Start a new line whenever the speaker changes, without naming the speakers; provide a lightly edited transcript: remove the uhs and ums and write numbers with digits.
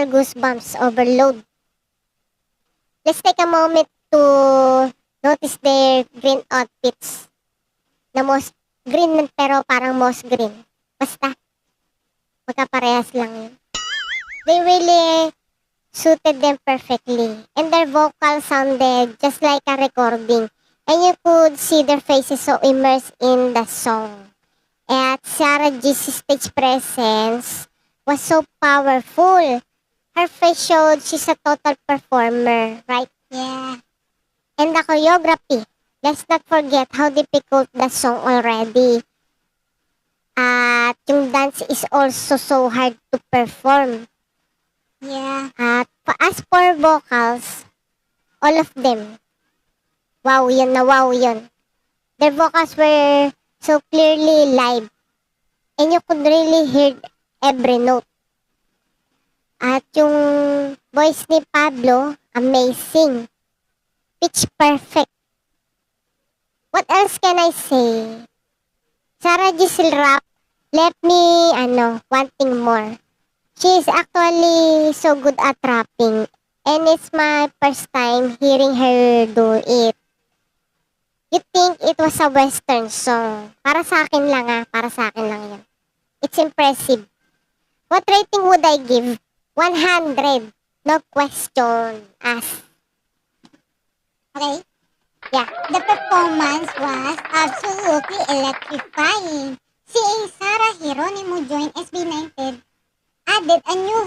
total goosebumps overload. Let's take a moment to notice their green outfits. Na moss green pero parang moss green. Basta, magkaparehas lang yun. They really suited them perfectly. And their vocals sounded just like a recording. And you could see their faces so immersed in the song. At Sarah G's stage presence was so powerful. Her face showed she's a total performer, right? Yeah. And the choreography. Let's not forget how difficult the song already. At yung dance is also so hard to perform. Yeah. At as for vocals, all of them, wow yun na wow yun. Their vocals were so clearly live. And you could really hear every note. At yung voice ni Pablo, amazing. Pitch perfect. What else can I say? Sarah Giselle rap left me, wanting more. She is actually so good at rapping. And it's my first time hearing her do it. You think it was a western song. Para sa akin lang para sa akin lang yan. It's impressive. What rating would I give? 100. No question. Ask. Okay? Yeah.
The performance was absolutely electrifying. Seeing Sarah Geronimo join SB19 added a new